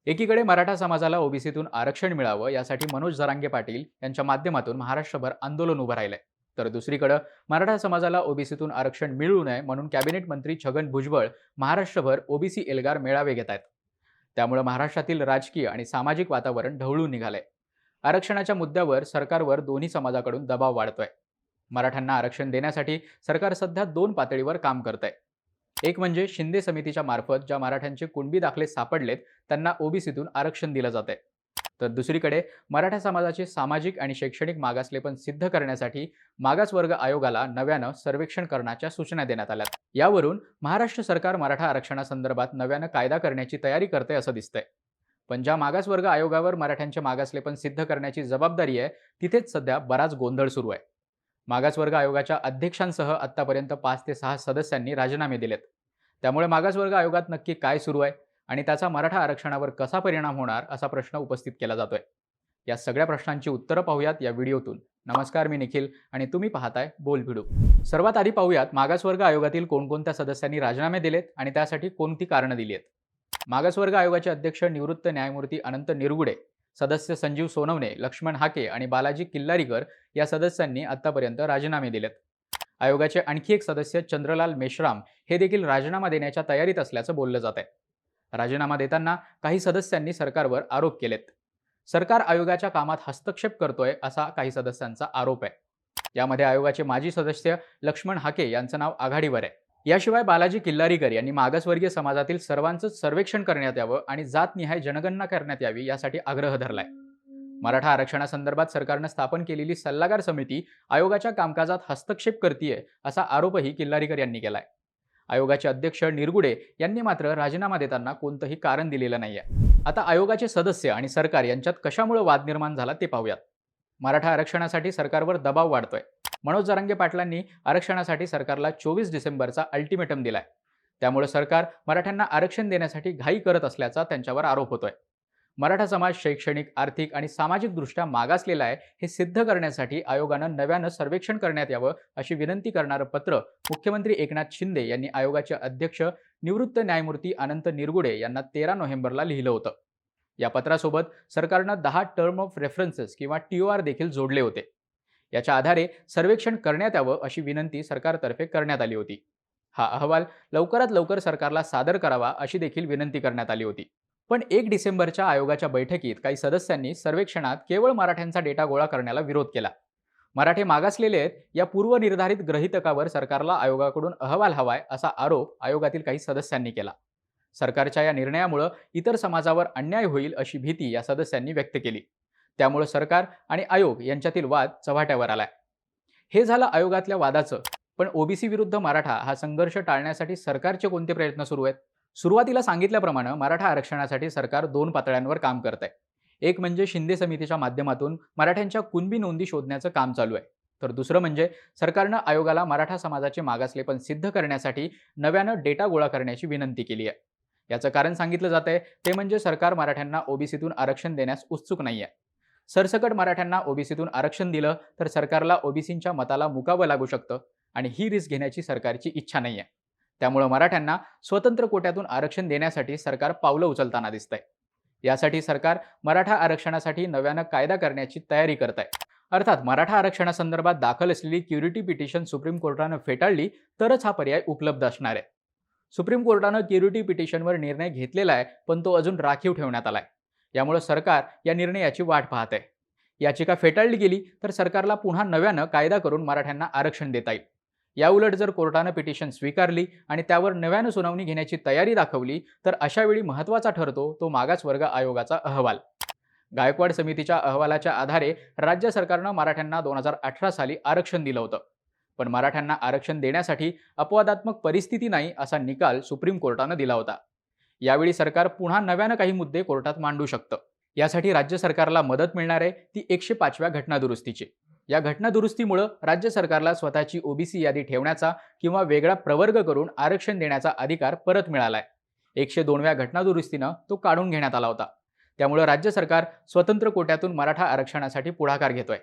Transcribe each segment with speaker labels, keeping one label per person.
Speaker 1: एकीकडे मराठा समाजाला ओबीसीतून आरक्षण मिळावं यासाठी मनोज जरांगे पाटील यांच्या माध्यमातून महाराष्ट्रभर आंदोलन उभं राहिलंय. तर दुसरीकडे मराठा समाजाला ओबीसीतून आरक्षण मिळू नये म्हणून कॅबिनेट मंत्री छगन भुजबळ महाराष्ट्रभर ओबीसी एल्गार मेळावे घेत आहेत. त्यामुळे महाराष्ट्रातील राजकीय आणि सामाजिक वातावरण ढवळून निघालंय. आरक्षणाच्या मुद्द्यावर सरकारवर दोन्ही समाजाकडून दबाव वाढतोय. मराठ्यांना आरक्षण देण्यासाठी सरकार सध्या दोन पातळीवर काम करतंय. एक म्हणजे शिंदे समितीच्या मार्फत ज्या मराठ्यांचे कुणबी दाखले सापडलेत त्यांना ओबीसीतून आरक्षण दिलं जाते. तर दुसरीकडे मराठा समाजाचे सामाजिक आणि शैक्षणिक मागासलेपण सिद्ध करण्यासाठी मागासवर्ग आयोगाला नव्यानं सर्वेक्षण करण्याच्या सूचना देण्यात आल्या. यावरून महाराष्ट्र सरकार मराठा आरक्षणासंदर्भात नव्यानं कायदा करण्याची तयारी करते असं दिसतंय. पण ज्या मागासवर्ग आयोगावर मराठ्यांचे मागासलेपण सिद्ध करण्याची जबाबदारी आहे तिथेच सध्या बराच गोंधळ सुरू आहे. मागासवर्ग आयोगाच्या अध्यक्षांसह आतापर्यंत 5 ते 6 सदस्यांनी राजीनामे दिलेत. त्यामुळे मागासवर्ग आयोगात नक्की काय सुरू आहे आणि त्याचा मराठा आरक्षणावर कसा परिणाम होणार असा प्रश्न उपस्थित केला जातोय. या सगळ्या प्रश्नांची उत्तरं पाहूयात या व्हिडिओतून. नमस्कार, मी निखिल आणि तुम्ही पाहताय बोल व्हिडिओ. सर्वात आधी पाहूयात मागासवर्ग आयोगातील कोणकोणत्या सदस्यांनी राजीनामे दिलेत आणि त्यासाठी कोणती कारणं दिली आहेत. मागासवर्ग आयोगाचे अध्यक्ष निवृत्त न्यायमूर्ती अनंत निरगुडे, सदस्य संजीव सोनवणे, लक्ष्मण हाके आणि बालाजी किल्लारीकर या सदस्यांनी आतापर्यंत राजीनामे दिलेत. आयोगाचे आणखी एक सदस्य चंद्रलाल मेश्राम हे देखील राजीनामा देण्याच्या तयारीत असल्याचं बोललं जात आहे. राजीनामा देताना काही सदस्यांनी सरकारवर आरोप केलेत. सरकार आयोगाच्या कामात हस्तक्षेप करतोय असा काही सदस्यांचा आरोप आहे. यामध्ये आयोगाचे माजी सदस्य लक्ष्मण हाके यांचं नाव आघाडीवर आहे. याशिवाय बालाजी किल्लारीकर यांनी मागासवर्गीय समाजातील सर्वांचं सर्वेक्षण करण्यात यावं आणि जातनिहाय जनगणना करण्यात यावी यासाठी आग्रह धरलाय. मराठा आरक्षणासंदर्भात सरकारनं स्थापन केलेली सल्लागार समिती आयोगाच्या कामकाजात हस्तक्षेप करतीये असा आरोपही किल्लारीकर यांनी केलाय. आयोगाचे अध्यक्ष निरगुडे यांनी मात्र राजीनामा देताना कोणतंही कारण दिलेलं नाहीये. आता आयोगाचे सदस्य आणि सरकार यांच्यात कशामुळे वाद निर्माण झाला ते पाहूयात. मराठा आरक्षणासाठी सरकारवर दबाव वाढतोय. मनोज जरांगे पाटलांनी आरक्षणासाठी सरकारला 24 डिसेंबरचा अल्टिमेटम दिलाय. त्यामुळे सरकार मराठ्यांना आरक्षण देण्यासाठी घाई करत असल्याचा त्यांच्यावर आरोप होतोय. मराठा समाज शैक्षणिक, आर्थिक आणि सामाजिकदृष्ट्या मागासलेला आहे हे सिद्ध करण्यासाठी आयोगानं नव्यानं सर्वेक्षण करण्यात यावं अशी विनंती करणारं पत्र मुख्यमंत्री एकनाथ शिंदे यांनी आयोगाचे अध्यक्ष निवृत्त न्यायमूर्ती अनंत निरगुडे यांना 13 नोव्हेंबरला लिहिलं होतं. या पत्रासोबत सरकारनं 10 टर्म ऑफ रेफरन्सेस किंवा TOR देखील जोडले होते. याच्या आधारे सर्वेक्षण करण्यात यावं अशी विनंती सरकारतर्फे करण्यात आली होती. हा अहवाल लवकरात लवकर सरकारला सादर करावा अशी देखील विनंती करण्यात आली होती. पण 1 डिसेंबरच्या आयोगाच्या बैठकीत काही सदस्यांनी सर्वेक्षणात केवळ मराठ्यांचा डेटा गोळा करण्याला विरोध केला. मराठे मागासलेले आहेत या पूर्वनिर्धारित गृहीतकावर सरकारला आयोगाकडून अहवाल हवाय असा आरोप आयोगातील काही सदस्यांनी केला. सरकारच्या या निर्णयामुळे इतर समाजावर अन्याय होईल अशी भीती या सदस्यांनी व्यक्त केली. त्यामुळे सरकार आणि आयोग यांच्यातील वाद चव्हाट्यावर आलाय. हे झालं आयोगातल्या वादाचं. पण ओबीसी विरुद्ध मराठा हा संघर्ष टाळण्यासाठी सरकारचे कोणते प्रयत्न सुरू आहेत? सुरुवातीला सांगितल्याप्रमाणे मराठा आरक्षणासाठी सरकार दोन पातळ्यांवर काम करत आहे. एक म्हणजे शिंदे समितीच्या माध्यमातून मराठ्यांच्या कुणबी नोंदी शोधण्याचं काम चालू आहे. तर दुसरं म्हणजे सरकारनं आयोगाला मराठा समाजाचे मागासलेपण सिद्ध करण्यासाठी नव्यानं डेटा गोळा करण्याची विनंती केली आहे. याचं कारण सांगितलं जात आहे ते म्हणजे सरकार मराठ्यांना ओबीसीतून आरक्षण देण्यास उत्सुक नाहीये. सरसकट मराठ्यांना ओबीसीतून आरक्षण दिलं तर सरकारला ओबीसींच्या मताला मुकावं लागू शकतं आणि ही रिस्क घेण्याची सरकारची इच्छा नाहीये. त्यामुळे मराठ्यांना स्वतंत्र कोट्यातून आरक्षण देण्यासाठी सरकार पावलं उचलताना दिसतंय. यासाठी सरकार मराठा आरक्षणासाठी नव्यानं कायदा करण्याची तयारी करत आहे. अर्थात मराठा आरक्षणासंदर्भात दाखल असलेली क्युरिटी पिटिशन सुप्रीम कोर्टानं फेटाळली तरच हा पर्याय उपलब्ध असणार आहे. सुप्रीम कोर्टानं क्युरिटी पिटिशनवर निर्णय घेतलेला आहे पण तो अजून राखीव ठेवण्यात आलाय. यामुळे सरकार या निर्णयाची वाट पाहत आहे. याचिका फेटाळली गेली तर सरकारला पुन्हा नव्यानं कायदा करून मराठ्यांना आरक्षण देता येईल. याउलट जर कोर्टानं पिटिशन स्वीकारली आणि त्यावर नव्यानं सुनावणी घेण्याची तयारी दाखवली तर अशावेळी महत्त्वाचा ठरतो तो मागासवर्ग आयोगाचा अहवाल. गायकवाड समितीच्या अहवालाच्या आधारे राज्य सरकारनं मराठ्यांना 2018 साली आरक्षण दिलं होतं. पण मराठ्यांना आरक्षण देण्यासाठी अपवादात्मक परिस्थिती नाही असा निकाल सुप्रीम कोर्टानं दिला होता. यावेळी सरकार पुन्हा नव्यानं काही मुद्दे कोर्टात मांडू शकतं. यासाठी राज्य सरकारला मदत मिळणार आहे ती 105व्या घटनादुरुस्तीची. या घटनादुरुस्तीमुळे राज्य सरकारला स्वतःची ओबीसी यादी ठेवण्याचा किंवा वेगळा प्रवर्ग करून आरक्षण देण्याचा अधिकार परत मिळालाय. 102व्या घटनादुरुस्तीनं तो काढून घेण्यात आला होता. त्यामुळे राज्य सरकार स्वतंत्र कोट्यातून मराठा आरक्षणासाठी पुढाकार घेतोय.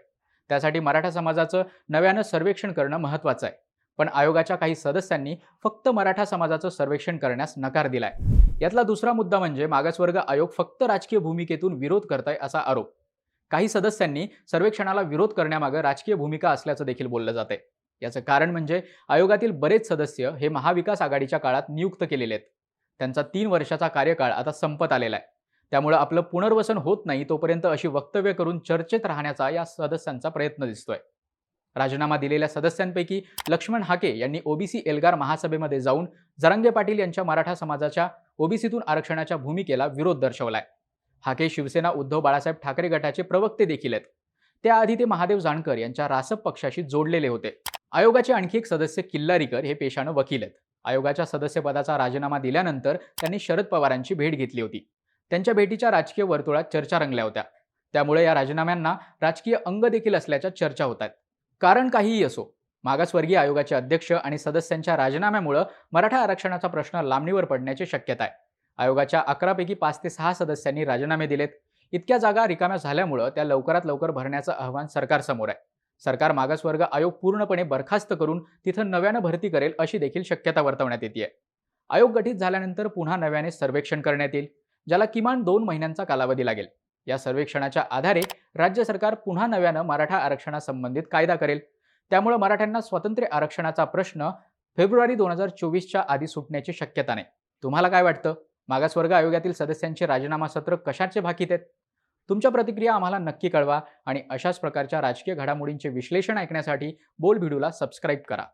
Speaker 1: त्यासाठी मराठा समाजाचं नव्यानं सर्वेक्षण करणं महत्त्वाचं आहे. पण आयोगाच्या काही सदस्यांनी फक्त मराठा समाजाचं सर्वेक्षण करण्यास नकार दिलाय. यातला दुसरा मुद्दा म्हणजे मागासवर्ग आयोग फक्त राजकीय भूमिकेतून विरोध करताय असा आरोप. काही सदस्यांनी सर्वेक्षणाला विरोध करण्यामागे राजकीय भूमिका असल्याचं देखील बोललं जाते. याचं कारण म्हणजे आयोगातील बरेच सदस्य हे महाविकास आघाडीच्या काळात नियुक्त केलेले आहेत. त्यांचा 3 वर्षाचा कार्यकाळ आता संपत आलेला आहे. त्यामुळे आपलं पुनर्वसन होत नाही तोपर्यंत अशी वक्तव्य करून चर्चेत राहण्याचा या सदस्यांचा प्रयत्न दिसतोय. राजीनामा दिलेल्या सदस्यांपैकी लक्ष्मण हाके यांनी ओबीसी एल्गार महासभेमध्ये जाऊन जरांगे पाटील यांच्या मराठा समाजाच्या ओबीसीतून आरक्षणाच्या भूमिकेला विरोध दर्शवलाय. हाके शिवसेना उद्धव बाळासाहेब ठाकरे गटाचे प्रवक्ते देखील आहेत. त्याआधी ते महादेव जानकर यांच्या रासप पक्षाशी जोडलेले होते. आयोगाचे आणखी एक सदस्य किल्लारीकर हे पेशानं वकील आहेत. आयोगाच्या सदस्यपदाचा राजीनामा दिल्यानंतर त्यांनी शरद पवारांची भेट घेतली होती. त्यांच्या भेटीच्या राजकीय वर्तुळात चर्चा रंगल्या होत्या. त्यामुळे या राजीनाम्यांना राजकीय अंग देखील असल्याच्या चर्चा होत आहेत. कारण काहीही असो, मागासवर्गीय आयोगाचे अध्यक्ष आणि सदस्यांच्या राजीनाम्यामुळे मराठा आरक्षणाचा प्रश्न लांबणीवर पडण्याची शक्यता आहे. आयोगाच्या 11 पैकी 5 ते 6 सदस्यांनी राजीनामे दिलेत. इतक्या जागा रिकाम्या झाल्यामुळे त्या लवकरात लवकर भरण्याचं आव्हान सरकारसमोर आहे. सरकार मागासवर्ग आयोग पूर्णपणे बरखास्त करून तिथं नव्यानं भरती करेल अशी देखील शक्यता वर्तवण्यात येते. आयोग गठीत झाल्यानंतर पुन्हा नव्याने सर्वेक्षण करण्यात येईल, ज्याला किमान 2 महिन्यांचा कालावधी लागेल. या सर्वेक्षणाच्या आधारे राज्य सरकार पुन्हा नव्यानं मराठा आरक्षणासंबंधित कायदा करेल. त्यामुळे मराठ्यांना स्वातंत्र्य आरक्षणाचा प्रश्न फेब्रुवारी 2024च्या आधी सुटण्याची शक्यता नाही. तुम्हाला काय वाटतं? मागासवर्ग आयोगातील सदस्यांचे राजीनामा सत्र कशाचे भाकीत आहेत? तुमच्या प्रतिक्रिया आम्हाला नक्की कळवा आणि अशाच प्रकारच्या राजकीय घडामोडींचे विश्लेषण ऐकण्यासाठी बोल व्हिडिओला सबस्क्राईब करा.